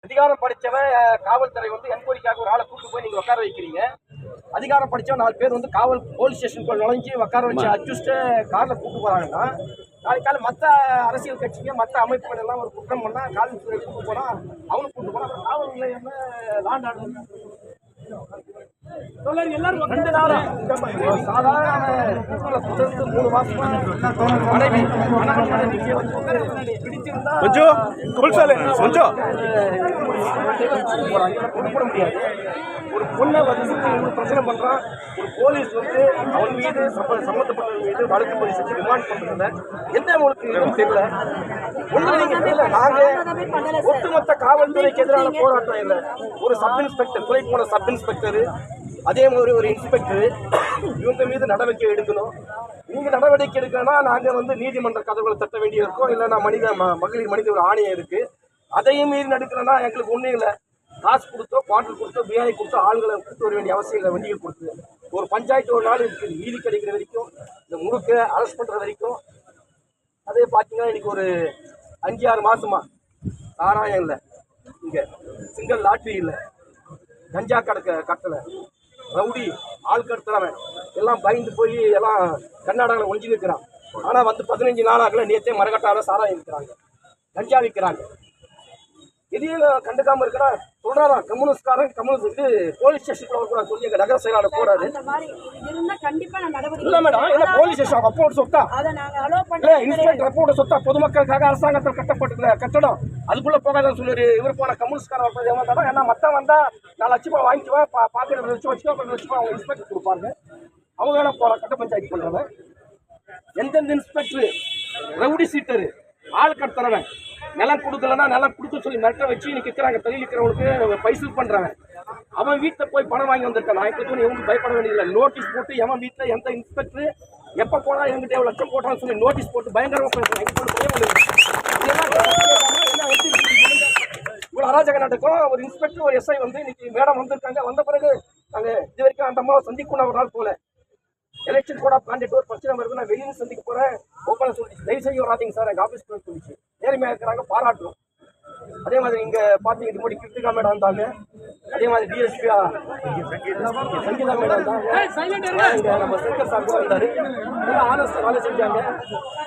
அதிகாரம் படிச்சவன் காவல்துறை வந்து என்கொயரிக்காக ஒரு ஆளை கூட்டு போய் நீங்க உட்கார வைக்கிறீங்க. அதிகாரம் படிச்சவன் 4 பேர் வந்து காவல் போலீஸ் ஸ்டேஷனுக்குள்ள நுழைஞ்சு உட்கார வச்சு அட்ஜஸ்ட் கார்ல கூட்டு போறாங்கன்னா, நாளைக்கு காலை மற்ற அரசியல் கட்சிங்க மற்ற அமைப்புகள் எல்லாம் ஒரு குற்றம் பண்ணா காவல்துறை கூட்டு போனா அவனுக்கு கூட்டு போனா காவல் நிலையம் லாண்ட் ஆர்டர் சாதாரண 3 மாசமா மனைவி பிடிச்சிருந்தா கொடுக்க முடியாது. ஒரு பொண்ணை வந்து பிரச்சனை பண்றான், ஒரு போலீஸ் வந்து அவன் மீது சம்பந்தப்பட்டவங்க மீது வழக்கு பதிவு செஞ்சு ரிமாண்ட் பண்றதுல எந்த உங்களுக்கு இதுவும் தெரியல. தெரியல. நாங்க ஒட்டுமொத்த காவல்துறைக்கு எதிரான போராட்டம் இல்லை. ஒரு சப் இன்ஸ்பெக்டர், துறை போன சப் இன்ஸ்பெக்டர், அதே மாதிரி ஒரு இன்ஸ்பெக்டர், இவங்க மீது நடவடிக்கை எடுக்கணும். நீங்க நடவடிக்கை எடுக்கணும்னா நாங்க வந்து நீதிமன்ற கதவுகளை தட்ட வேண்டிய இருக்கோம். இல்லைன்னா மகளிர் மனித ஒரு ஆணையம் இருக்கு, அதையும் மீறி நடக்கணும்னா எங்களுக்கு ஒன்றும் இல்லை. காசு கொடுத்தோ, பாட்டில் கொடுத்தோ, பிரியாணி கொடுத்தோ ஆளுகளை கூட்டு வர வேண்டிய அவசியம் இல்லை. வண்டிகள் கொடுத்து ஒரு பஞ்சாயத்து ஒரு நாள் இருக்குது, நீதி கிடைக்கிற வரைக்கும், இந்த முழுக்க அரெஸ்ட் பண்ற வரைக்கும். அதே பார்த்தீங்கன்னா இன்னைக்கு ஒரு 5-6 மாசமா சாராயம் இல்லை, இங்க சிங்கிள் லாட்ரி இல்லை, கஞ்சா கட்டலை, ரவுடி ஆள் கடத்துறவன் எல்லாம் பயந்து போய் எல்லாம் கர்நாடகாவில் ஒழிஞ்சு நிற்கிறான். ஆனால் வந்து 15 நாளாகல நேற்றே மரகட்டாவில் சாராயம் விற்கிறாங்க, கஞ்சா விற்கிறாங்க. எதையும் கண்டுக்காம இருக்கிறா சொல்றாராம் கம்யூனிஸ்ட்காரன் கம்யூனிஸ்ட் போலீஸ் ஸ்டேஷனுக்குள்ள கூட சொல்லி எங்க நகர செயலாளர் போறாரு. இல்ல மேடம், இல்ல போலீஸ் ஸ்டேஷன் அப்போட சொத்தா இல்ல இன்ஸ்பெக்டர் அப்போட சொத்தா பொதுமக்களுக்காக அரசாங்கத்தில் கட்டப்பட்டுள்ள கட்டடம் அதுக்குள்ள போகாதுன்னு சொல்லி இவர் போன கம்யூனிஸ்ட்காரன் ஏமாந்தாலும். ஏன்னா மத்த வந்தா 4 லட்சம் ரூபாய் வாங்கிக்குவா, பாக்கெட் வச்சுக்கோ, 10 லட்சம் ரூபாய் அவங்க இன்ஸ்பெக்டர் கொடுப்பாங்க. அவங்க வேணா போற கட்ட பஞ்சாயத்து பண்றவன். எந்தெந்த இன்ஸ்பெக்டர் ரவுடி சீட்டரு ஆள் கடத்துறவன் நிலம் கொடுக்கலன்னா நிலம் கொடுக்க சொல்லி மிரட்ட வச்சு நிற்கிறாங்க. தொழில் இருக்கிறவங்களுக்கு பைசல் பண்றாங்க. அவன் வீட்டில் போய் பணம் வாங்கி வந்திருக்கான். நான் இப்போ எவனுக்கு பயப்பட வேண்டியதில்லை. நோட்டீஸ் போட்டு எவன் வீட்டில் எந்த இன்ஸ்பெக்டர் எப்போ போனா எங்கிட்ட எவ்வளோ லட்சம் போட்டான்னு சொல்லி நோட்டீஸ் போட்டு பயங்கரமாக பேசுறாங்க. இவ்வளோ அராஜக நடக்கும். ஒரு இன்ஸ்பெக்டர் ஒரு எஸ்ஐ வந்து இன்னைக்கு மேடம் வந்திருக்காங்க. வந்த பிறகு நாங்கள் இது வரைக்கும் அந்த அம்மாவை சந்திக்கணும் ஒரு நாள் போல. எலெக்ஷன் கூட கான்டாக்ட் ஒரு பிரச்சனை வருது, நான் வெளியே சந்திக்க போறேன் ஓப்பனாக சொல்லிச்சு. தயவு செய்ய வராதிங்க சார், எங்கள் ஆஃபீஸ் சொல்லிச்சு. நேர்மையாக இருக்கிறாங்க, பாராட்டுறோம். அதே மாதிரி இங்கே பார்த்தீங்க இது முன்னாடி கிருத்திகா மேடம் வந்தாங்க. அதே மாதிரி டிஎஸ்பியா சங்கீதா மேடம் வந்தாங்க. இங்கே நம்ம சங்கர் சார் கூட வந்தார். ஆனஸ்டாக வேலை செஞ்சாங்க.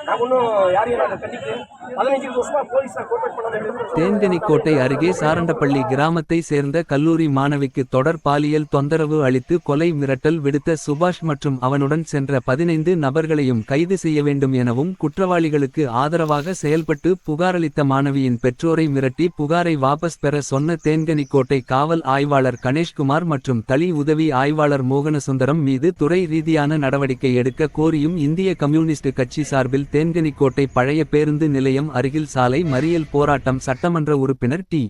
நான் ஒன்றும் யாரையும் நாங்கள் கண்டிக்கிறேன். 15 வருஷமா போலீஸ் கோஆப்ரேட் பண்ணாங்க. தேன்கனிக்கோட்டை அருகே சாரண்டப்பள்ளி கிராமத்தை சேர்ந்த கல்லூரி மாணவிக்கு தொடர் பாலியல் தொந்தரவு அளித்து கொலை மிரட்டல் விடுத்த சுபாஷ் மற்றும் அவனுடன் சென்ற 15 நபர்களையும் கைது செய்ய வேண்டும் எனவும் குற்றவாளிகளுக்கு ஆதரவாக செயல்பட்டு புகாரளித்த மாணவியின் பெற்றோரை மிரட்டி புகாரை வாபஸ் பெற சொன்ன தேன்கனிக்கோட்டை காவல் ஆய்வாளர் கணேஷ்குமார் மற்றும் தளி உதவி ஆய்வாளர் மோகனசுந்தரம் மீது துறை ரீதியான நடவடிக்கை எடுக்க கோரியும் இந்திய கம்யூனிஸ்ட் கட்சி சார்பில் தேன்கனிக்கோட்டை பழைய பேருந்து நிலையம் அருகில் சாலை மறியல் போராட்டம் சட்டமன்ற உறுப்பினர் டி.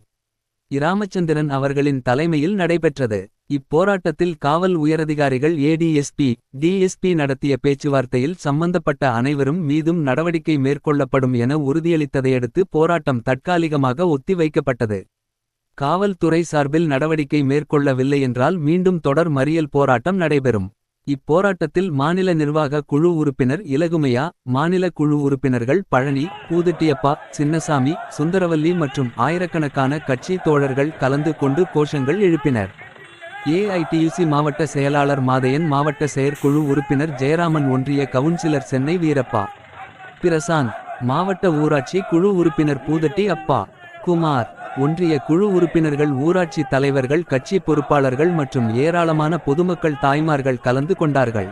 இராமச்சந்திரன் அவர்களின் தலைமையில் நடைபெற்றது. இப்போராட்டத்தில் காவல் உயரதிகாரிகள் ஏடிஎஸ்பி, டிஎஸ்பி நடத்திய பேச்சுவார்த்தையில் சம்பந்தப்பட்ட அனைவரும் மீதும் நடவடிக்கை மேற்கொள்ளப்படும் என உறுதியளித்ததையடுத்து போராட்டம் தற்காலிகமாக ஒத்திவைக்கப்பட்டது. காவல்துறை சார்பில் நடவடிக்கை மேற்கொள்ளவில்லை என்றால் மீண்டும் தொடர் மறியல் போராட்டம் நடைபெறும். இப்போராட்டத்தில் மாநில நிர்வாக குழு உறுப்பினர் இலகுமையா, மாநில குழு உறுப்பினர்கள் பழனி, பூதட்டியப்பா, சின்னசாமி, சுந்தரவல்லி மற்றும் ஆயிரக்கணக்கான கட்சி தோழர்கள் கலந்து கொண்டு கோஷங்கள் எழுப்பினர். ஏஐடியுசி மாவட்ட செயலாளர் மாதையன், மாவட்ட செயற்குழு உறுப்பினர் ஜெயராமன், ஒன்றிய கவுன்சிலர் சென்னை வீரப்பா பிரசாந்த், மாவட்ட ஊராட்சி குழு உறுப்பினர் பூதட்டி அப்பா குமார், ஒன்றிய குழு உறுப்பினர்கள், ஊராட்சி தலைவர்கள், கட்சி பொறுப்பாளர்கள் மற்றும் ஏராளமான பொதுமக்கள் தாய்மார்கள் கலந்து கொண்டார்கள்.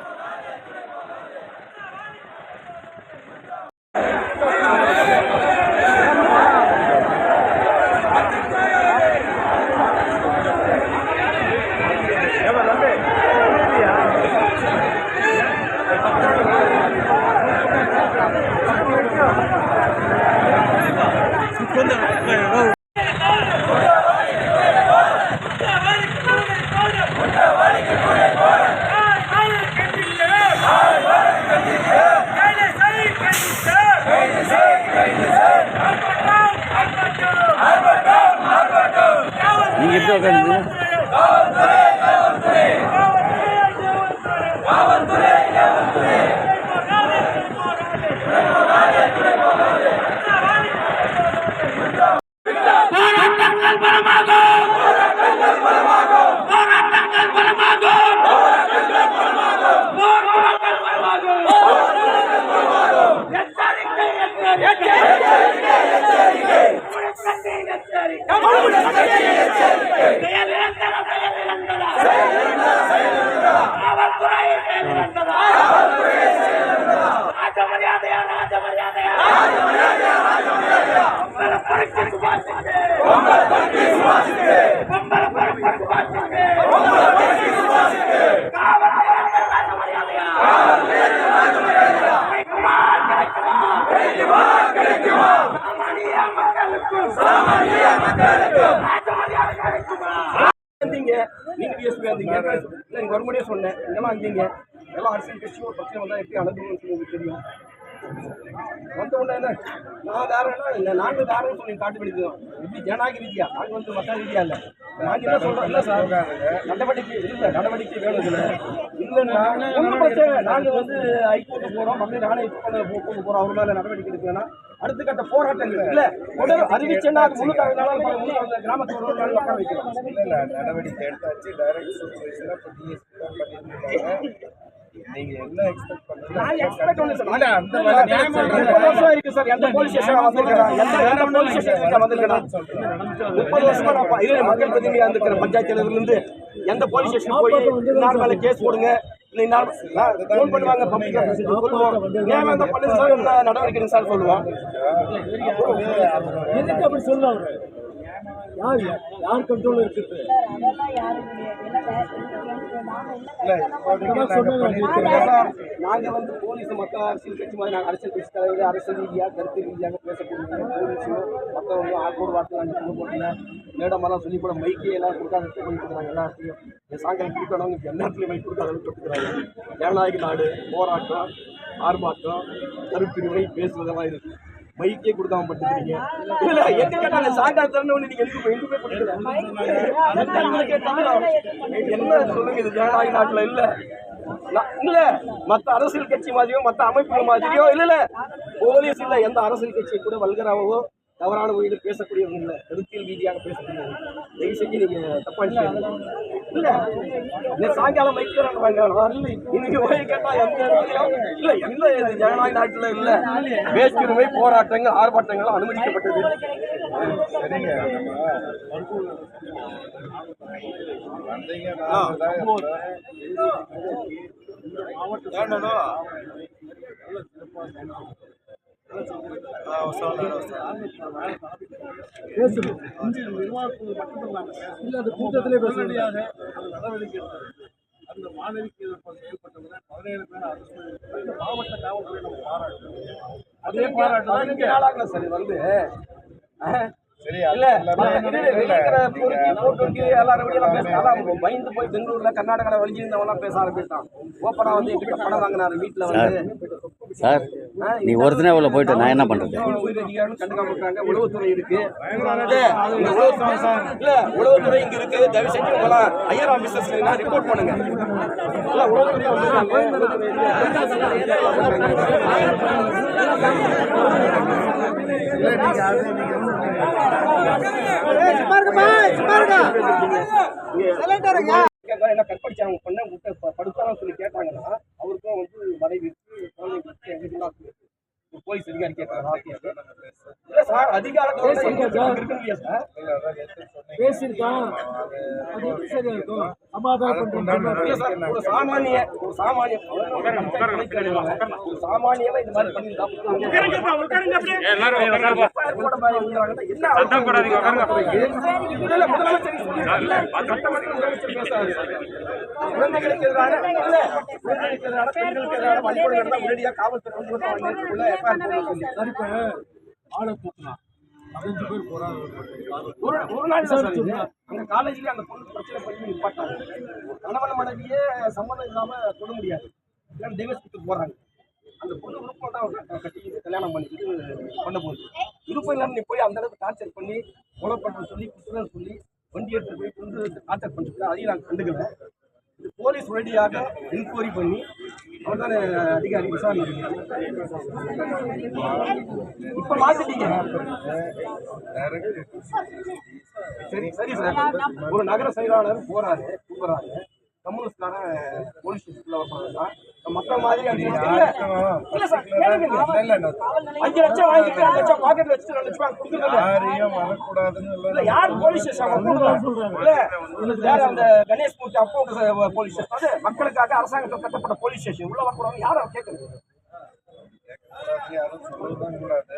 நீங்க எப்படி உட்காந்து நீங்க டிஎஸ்பி வந்தீங்க, இல்ல நீங்க மறுபடியும் சொன்னேன், இதெல்லாம் வந்தீங்க, எல்லாம் அரசியல் கட்சி ஒரு பிரச்சனை வந்தா எப்படி அணுகணும்னு உங்களுக்கு தெரியும். வந்த உடனே என்ன நான் தாரேன்னா இல்லை நாங்கள் தாரேன்னு சொல்லி காட்டு பிடிக்கிறோம். எப்படி ஜனநாயக ரீதியா நாங்கள் வந்து மற்ற ரீதியா இல்லை. நாங்கள் என்ன சொல்றோம், இல்லை சார் நடவடிக்கை இல்லை, நடவடிக்கை வேணும் இல்லை இல்லைன்னா ஒன்றும் பிரச்சனை இல்லை. நாங்கள் வந்து ஹைகோர்ட்டு போகிறோம், மறுபடியும் நானே கொண்டு போகிறோம், அவர் மேலே நடவடிக்கை எடுக்கணும்னா அடுத்த கட்ட போராட்டங்கள் இல்லை தொடர் அறிவிச்சேன்னா அது முழு கிராமத்தில் ஒரு நாள் உட்கார வைக்கிறோம். நடவடிக்கை எடுத்தாச்சு. டைரக்ட் சூப்பர்வைசரா இப்போ டிஎஸ்பி தான் பண்ணிருக்கீங்க. நீங்க என்ன எக்ஸ்பெக்ட் பண்றீங்க? நான் எக்ஸ்பெக்ட் பண்ணல சார். இல்ல அந்த மாதிரி வருஷம் இருக்கு சார். எந்த போலீஸ் ஸ்டேஷன் வந்திருக்கேன், எந்த போலீஸ் ஸ்டேஷன் வந்திருக்கேன். 30 வருஷமா நான் இது மக்கள் பிரதிநிதியா இருக்கிற பஞ்சாயத்து தலைவர்லேருந்து எந்த போலீஸ் ஸ்டேஷன் போய் இன்னார் மேல கேஸ் போடுங்க, இல்லை இன்னார் ஃபோன் பண்ணுவாங்க, பப்ளிக் சொல்லுவோம், ஏன் அந்த பண்ணு சார் என்ன நடவடிக்கை சார் சொல்லுவோம். எதுக்கு அப்படி சொல்லுவாங்க? யார் கண்ட்ரோல் இருக்குது? நாங்கள் வந்து போலீஸ் மற்ற அரசியல் கட்சி மாதிரி நாங்கள் அரசியல் கட்சி தலைவர் அரசியல் ரீதியாக கருத்து ரீதியாக பேசக்கூடிய போலீஸும் மற்றவங்க ஆக்கோடு வார்த்தை நாங்கள் சொல்ல போட்டில்ல. மேடமெல்லாம் சொல்லி கூட மைக்கே எல்லாம் கொடுக்காத பண்ணிட்டு இருக்கிறாங்க. எல்லாத்தையும் இந்த சாயங்காலம் கொடுக்கணும், எல்லா இடத்துலையும் மைக் கொடுக்க அளவுக்கு கொடுத்துக்கிறாங்க. ஜனநாயக நாடு, போராட்டம், ஆர்ப்பாட்டம், கருப்பிரிவை பேசுவதெல்லாம் இருக்குது. மைக்கே கொடுக்காம பட்டுக்கிறீங்க. இல்ல எங்க நாங்க சாயங்காலம் தரணும் நீங்க எதுவுமே பண்ணிக்கலாம். என்ன சொல்லுங்க, இது ஜனநாயக நாட்டுல இல்ல இல்ல மத்த அரசியல் கட்சி மாதிரியோ மத்த அமைப்புகள் மாதிரியோ இல்ல போலீஸ் இல்ல எந்த அரசியல் கட்சியை கூட வல்கராவோ தவறான வழியில் பேசக்கூடியவங்க இல்லை, கருத்தியல் ரீதியாக பேசக்கூடியவங்க. தயவு செஞ்சு நீங்க தப்பா இல்ல இந்த சாயங்காலம் வைக்கிறாங்க இன்னைக்கு போய் கேட்டா எந்த இல்ல இல்ல இது ஜனநாயக நாட்டுல இல்ல. வேற்றுமை போராட்டங்கள் ஆர்ப்பாட்டங்கள் அனுமதிக்கப்பட்டது. சரிங்க. பேசணும் இல்ல அந்த கூட்டத்திலே பேச முடியாது. நடவடிக்கை அந்த மாணவிக்கு செயல்பட்டவங்க 17 பேர் அரசு மாவட்ட காவல்துறை நம்ம பாராட்டு. அதே பாராட்டு சார். இது வந்து சரி இல்ல பயந்து போய் பெங்களூர்ல கர்நாடகால வலிஞ்சிருந்தவங்க பேச ஆரம்பிச்சான். ஓப்பனா வந்து எங்கிட்ட பணம் வாங்கினாரு வீட்டுல வந்து. சார் நீ ஒருத்தனே உள்ள போயிட்டு நான் என்ன பண்றது? கண்டுக்காம இருக்காங்க. உளவுத்துறை இருக்கு, இல்ல உளவுத்துறை இங்க இருக்கு. தயவு செஞ்சு உங்களாம் ஐஆர் ஆபீசர்ஸ் ரிப்போர்ட் பண்ணுங்க. இல்ல உளவுத்துறை என்ன கற்பழிச்சாங்க பண்ண படுத்தாலும் சொல்லி கேட்டாங்கன்னா அவருக்கும் வந்து மனைவி போலீஸ் அதிகாரி கேட்டாங்க. இல்ல சார் அதிகாரத்தோட இருக்கு சார் பேசியிருக்கான். அது எப்படி சரியா இருக்கும்? சமாதானம் பண்றோம். ஒரு சாமானிய இந்த மாதிரி பண்ணிருந்தா குழந்தைகளுக்கு எதிரான பெண்களுக்கு எதிரான வன்கொடுமை நடந்தா உடனடியாக காவல்துறை ஆளை தூக்கலாம். 15 பேர் போறாங்க. ஒரு நாள் அந்த காலேஜ்ல அந்த பொண்ணு பிரச்சனை பண்ணி நிப்பாட்டாங்க. கணவன் மனைவியே சம்மதம் இல்லாம தொட முடியாது, டைவர்ஸ் போறாங்க. அந்த பொண்ணு விருப்பம் தான் கட்டிக்கிட்டு கல்யாணம் பண்ணிக்கிட்டு பண்ண போகுது. விருப்பம் இல்லாமல் நீ போய் அந்த அளவுக்கு டார்ச்சர் பண்ணி கொலை பண்ண சொல்லி குற்றங்கள் சொல்லி வண்டி எடுத்து போய் கொண்டு டார்ச்சர் பண்ணிட்டு அதையும் நாங்கள் கண்டுக்கல. இது போலீஸ் ரெடியாக என்கொயரி பண்ணி அவர் தானே அதிகாரி விசாரணை இப்ப மாத்திட்டீங்க. சரி சரி சார். ஒரு நகர செயலாளர் போறாரு கூப்பிடுறாரு, கம்யூனிஸ்ட்காரன் போலீஸ் ஸ்டேஷன்ல வர்றாங்க. மற்ற மாதிரி 5 லட்சம் வாங்கிட்டு 2 லட்சம் பாக்கெட்ல வச்சுட்டு 2 லட்சம் கொடுக்குறது யாரையும் வரக்கூடாதுன்னு இல்ல. யார் போலீஸ் ஸ்டேஷன் இல்ல யார் அந்த கணேஷ் மூர்த்தி அப்போ போலீஸ் ஸ்டேஷன் அது மக்களுக்காக அரசாங்கத்தில் கட்டப்பட்ட போலீஸ் ஸ்டேஷன் உள்ள வரக்கூடாது யாரும் கேட்குறது யாரும் சொல்லதான் கூடாது.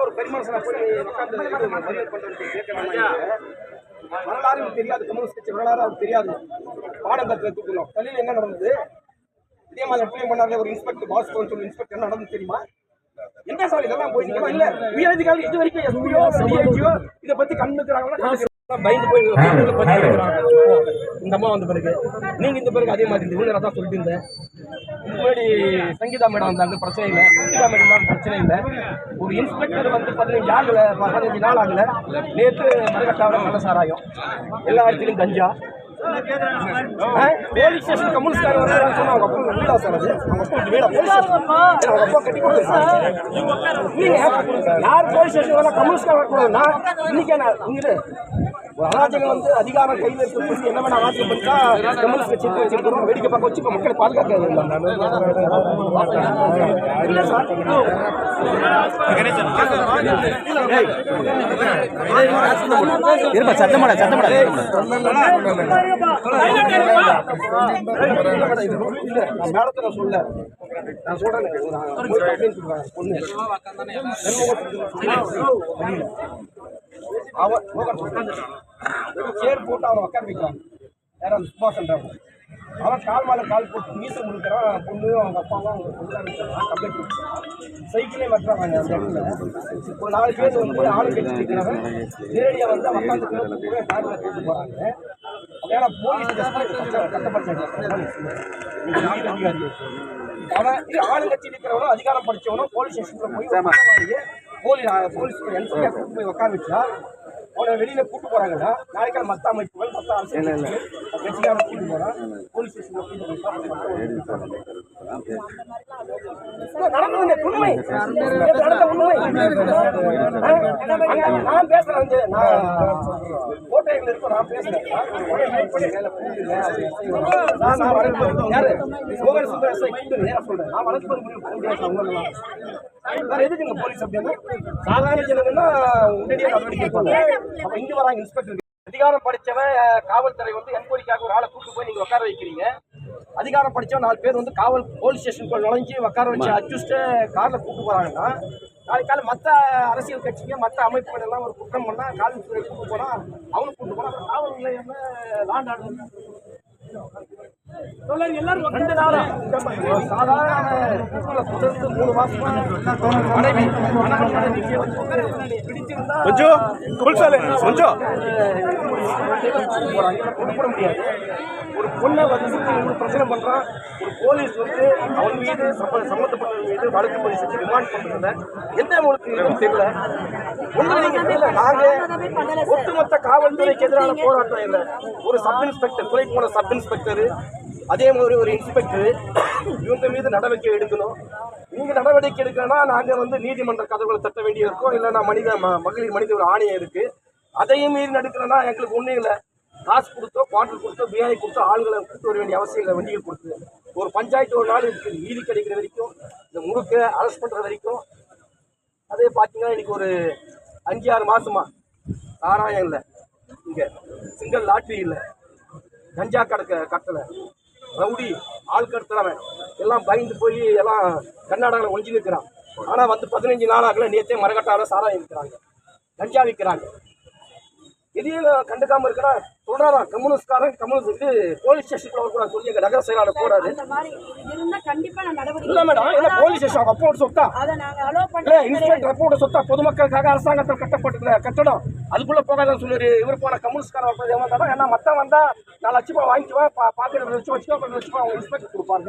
ஒரு பெருமனசனை போய் வரலாறு தெரியாது. கம்யூனிஸ்ட் கட்சி வரலாறு அவருக்கு தெரியாது. பாடம் கற்றுக்கணும். பள்ளியில் என்ன நடந்தது? இதே மாதிரி எப்படி பண்ணாரு ஒரு இன்ஸ்பெக்டர் பாஸ்கோன்னு சொல்லி இன்ஸ்பெக்டர் என்ன நடந்து தெரியுமா? என்ன சார் இதெல்லாம் போயிட்டீங்களா? இல்ல உயரதிகாரி இது வரைக்கும் எஸ்பியோ டிஐஜியோ இதை பத்தி கண்டுக்கிறாங்கன்னா பயந்து போய் இந்த அம்மா வந்த பிறகு நீங்க இந்த பிறகு அதே மாதிரி இந்த ஊழலை தான் சொல்லிட்டு இருந்தேன். இதுக்கு முன்னாடி சங்கீதா மேடம் வந்தாங்க, பிரச்சனை இல்லை. சங்கீதா மேடம் தான் பிரச்சனை இல்லை. ஒரு இன்ஸ்பெக்டர் வந்து 15 நாள் ஆகல. நேற்று மரகட்டாவில் நல்ல சாராயம், எல்லா இடத்துலையும் கஞ்சா. போலீஸ் ஸ்டேஷன் கம்யூனிஸ்ட் சொன்னா அவங்க அப்பா வீடா சார் அது அவங்க அப்பா வீடா அவங்க அப்பா கட்டி கொடுத்தாரு. யார் போலீஸ் ஸ்டேஷன் வேணா கம்யூனிஸ்ட் வரக்கூடாதுன்னா இன்னைக்கு இங்கே ஒரு அராஜகம் வந்து அதிகாரம் கையில் இருக்கிறது என்ன வேணா ஆட்சி பண்ணிட்டா கம்யூனிஸ்ட் கட்சி வச்சிருக்கிறோம். வேடிக்கை பார்க்க வச்சு இப்போ மக்களை பாதுகாக்க இல்லை சார். சத்தமாடா மேடத்தை நான் சொல்ல நான் சொல்றேன் பொண்ணு அவன் சேர் போட்டு அவனை உட்கார வைக்கிறான். யாரும் அந்த சுபாஷன்றான். அவன் கால் மேலே கால் போட்டு மீசை முடிக்கிறான். பொண்ணு அவங்க அப்பாவும் அவங்க சொல்லாருக்கிறான். கம்ப்ளைண்ட் சைக்கிளே மாட்டுறாங்க. அந்த இடத்துல ஒரு 4 பேர் வந்து ஆளு கட்சி இருக்கிறாங்க. நேரடியாக வந்து உட்காந்து காரில் கேட்டு போகிறாங்க. ஏன்னா போலீஸ் கட்டப்பட்ட அவன் இது ஆளு கட்சி இருக்கிறவனும் அதிகாரம் படித்தவனும் போலீஸ் ஸ்டேஷனில் போய் போலீஸ் போய் உட்கார வச்சா அவனை வெளியில கூட்டு போறாங்கன்னா நாளைக்கு மத்த அமைப்புகள் மத்த அரசியல் கட்சிக்காரன் கூட்டு போறான். போலீஸ் ஸ்டேஷன்ல நடந்தது உண்மை. நான் பேசுறேன் வந்து நான் கோட்டையில் இருக்க நான் பேசுறேன். யாரு சொல்றேன் நான் வளர்ப்பு வேற எதுக்கு போலீஸ் அப்படின்னா சாதாரண ஜனங்கன்னா உடனடியாக நடவடிக்கை எடுப்பாங்க. அப்ப இங்க வராங்க இன்ஸ்பெக்டர் அதிகாரம் படிச்சவன் காவல்துறை வந்து என்கொயரிக்காக ஒரு ஆளை கூட்டு போய் நீங்க உட்கார வைக்கிறீங்க. அதிகாரம் படிச்சவன் 4 பேர் வந்து காவல் போலீஸ் ஸ்டேஷனுக்குள்ள நுழைஞ்சு உட்கார வச்சு அட்ஜஸ்ட் கார்ல கூட்டு போறாங்கன்னா நாளைக்கு காலம் மற்ற அரசியல் கட்சிங்க மற்ற அமைப்புகள் எல்லாம் ஒரு குற்றம் பண்ணா காவல்துறை கூட்டு போனா அவனுக்கு கூட்டு போனா காவல் நிலையம் லாண்ட் ஆர்டர் எல்லாரும் 2 நாளா சாதாரண 3 மாசமா மனைவி பிடிச்சிருந்தா கொஞ்சம் கொடுக்க முடியாது. ஒரு பொண்ணை வந்து பிரச்சனை பண்றான். ஒரு போலீஸ் வந்து அவன் மீது சம்பந்தப்பட்டவங்க மீது வழக்கு பதிவு செஞ்சு ரிமாண்ட் பண்றத எந்த உங்களுக்கு தெரியல. ஒண்ணு தெரியல. நாங்க ஒட்டுமொத்த காவல்துறைக்கு எதிரான போராட்டம் இல்லை. ஒரு சப் இன்ஸ்பெக்டர் துறை போன சப் இன்ஸ்பெக்டர் அதே மாதிரி ஒரு இன்ஸ்பெக்டர் இவங்க மீது நடவடிக்கை எடுக்கணும். நீங்க நடவடிக்கை எடுக்கணும்னா நாங்க வந்து நீதிமன்ற கதவுகளை தட்ட வேண்டிய இருக்கோம். இல்லைன்னா மகளிர் மனித ஒரு ஆணையம் இருக்கு. அதையும் மீறி நடக்கணும்னா எங்களுக்கு ஒன்றும் இல்லை. காசு கொடுத்தோ குவார்டர் கொடுத்தோ பிரியாணி கொடுத்தோ ஆளுகளை கூட்டு வர வேண்டிய அவசியம் இல்லை. வண்டிகள் கொடுத்து ஒரு பஞ்சாயத்து ஒரு நாள் இருக்குது. நீதி கிடைக்கிற வரைக்கும் இந்த முழுக்க அரெஸ்ட் பண்ற வரைக்கும் அதே பார்த்தீங்கன்னா இன்னைக்கு ஒரு 5-6 மாசமா சாராயம் இல்லை, இங்க சிங்கிள் லாட்ரி இல்லை, கஞ்சா கட்டலை, ரவுடி ஆள் கடத்துறவன் எல்லாம் பயந்து போய் எல்லாம் கர்நாடகாவில் ஒழிஞ்சு நிற்கிறான். ஆனால் வந்து 15 நாளாகல நேற்றே மரகட்டாவில் சாராயம் இருக்கிறாங்க, கஞ்சா விற்கிறாங்க. எதையும் கண்டுக்காம இருக்கிறா சொல்றாராம் கம்யூனிஸ்ட்காரன் கம்யூனிஸ்ட் போலீஸ் ஸ்டேஷனுக்குள்ள கூட சொல்லி எங்க நகர செயலாளர் போறாரு. இல்ல மேடம் இல்ல போலீஸ் ஸ்டேஷன் அப்போட சொத்தா இல்ல இன்ஸ்பெக்டர் அப்போட சொத்தா பொதுமக்களுக்காக அரசாங்கத்தில் கட்டப்பட்டுள்ள கட்டடம் அதுக்குள்ள போகாதான் சொல்லி இவர் போன கம்யூனிஸ்ட்காரன் ஏமாந்தாலும் ஏன்னா மத்த வந்தா 4 லட்சம் ரூபாய் வாங்கிக்குவேன் பாக்கெட் வச்சுக்கோ அவங்க இன்ஸ்பெக்டர் கொடுப்பாங்க.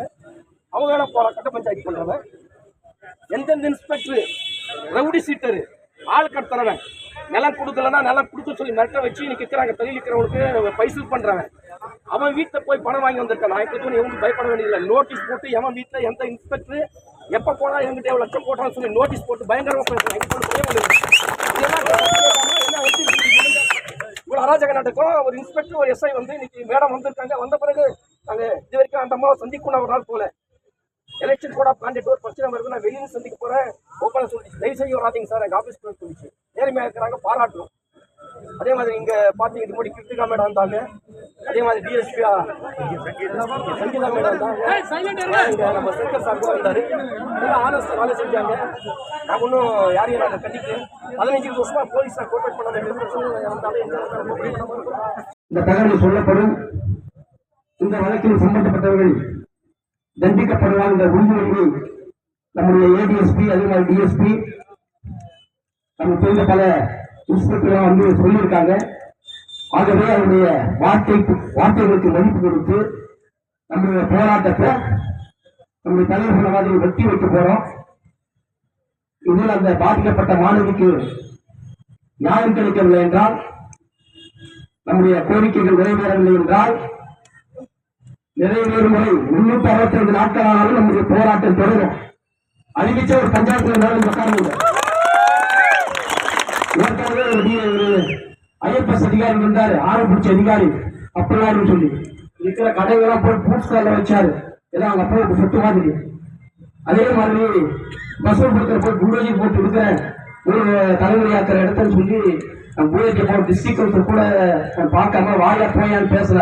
அவங்க வேணா போற கட்ட பஞ்சாயத்து பண்றவன் எந்தெந்த இன்ஸ்பெக்டர் ரவுடி சீட்டரு ஆள் கடத்துறவன் நிலம் கொடுக்கலன்னா நிலம் கொடுக்க சொல்லி மிரட்ட வச்சு நிற்கிறாங்க. தொழில் இருக்கிறவங்களுக்கு பைசல் பண்றாங்க. அவன் வீட்டில் போய் பணம் வாங்கி வந்திருக்கான். நான் இப்போ எவனுக்கு பயப்பட வேண்டியதில்லை. நோட்டீஸ் போட்டு எவன் வீட்டில் எந்த இன்ஸ்பெக்டர் எப்போ போனால் எங்கிட்ட எவ்வளோ லட்சம் போட்டான்னு சொல்லி நோட்டீஸ் போட்டு பயங்கரமாக பேசுறேன். இவ்வளவு அராஜக நடக்கும். ஒரு இன்ஸ்பெக்டர் ஒரு எஸ்ஐ வந்து இன்னைக்கு மேடம் வந்திருக்காங்க. வந்த பிறகு நாங்க இது வரைக்கும் அந்த அம்மாவை சந்திக்கும் நான் ஒரு நாள் போல எலெக்ஷன் கூட கான்டாக்ட் ஒரு பிரச்சனை வருது, நான் வெளியே சந்திக்க போறேன் ஓப்பனா சொல்லிச்சு. தயவு செய்ய வராதிங்க சார், எங்க ஆபீஸ் சொல்லிச்சு. நேர்மையா இருக்கிறாங்க, பாராட்டுறோம். அதே மாதிரி இங்க பாத்தீங்க இது முன்னாடி கிருத்திகா மேடம் வந்தாங்க. அதே மாதிரி டிஎஸ்பி சங்கீதா மேடம் வந்தாங்க. இங்க நம்ம சங்கர் சார் கூட வந்தாரு. ஆனஸ்ட் வேலை செஞ்சாங்க. நாங்க ஒன்றும் யாரையும் நாங்கள் கண்டித்து 15 வருஷமா போலீஸ் கோஆப்ரேட் பண்ணாத இந்த தகவல் சொல்லப்படும். இந்த வழக்கில் சம்பந்தப்பட்டவர்கள் தண்டிக்கப்படுவார் என்ற உறுதிமொழி நம்முடைய ஏடிஎஸ்பி அதே மாதிரி டிஎஸ்பி நமக்கு தெரிந்த பல இன்ஸ்பெக்டர்கள் வந்து சொல்லியிருக்காங்க. ஆகவே அவருடைய வார்த்தைகளுக்கு மதிப்பு கொடுத்து நம்முடைய போராட்டத்தை நம்முடைய தலைவர் சொன்ன மாதிரி வெட்டி வைக்க போறோம். இதில் அந்த பாதிக்கப்பட்ட மாணவிக்கு நியாயம் கிடைக்கவில்லை என்றால், நம்முடைய கோரிக்கைகள் நிறைவேறவில்லை என்றால், நிறைவேறும் முறை 365 நாட்கள் ஆனாலும் நம்முடைய போராட்டம் தொடரும். அறிவிச்ச ஒரு பஞ்சாயத்துல மேலும் உட்கார்ந்து ஏற்கனவே ஒரு ஐஎஃப்எஸ் அதிகாரி இருந்தாரு, ஆரம்பிச்ச அதிகாரி அப்படிலாம் சொல்லி இருக்கிற கடைகள்லாம் போய் பூட் ஸ்டால்ல வச்சாரு. எல்லாம் அவங்க அப்பா சொத்து மாதிரி. அதே மாதிரி பஸ்வல் படத்துல போய் புல்டோஜர் போட்டு இருக்கிற ஒரு தலைமுறையாக்குற இடத்துல சொல்லி புல்டோஜர் போட்டு டிஸ்ட்ரிக்ட் கூட பார்க்காம வாயா போயான்னு பேசல.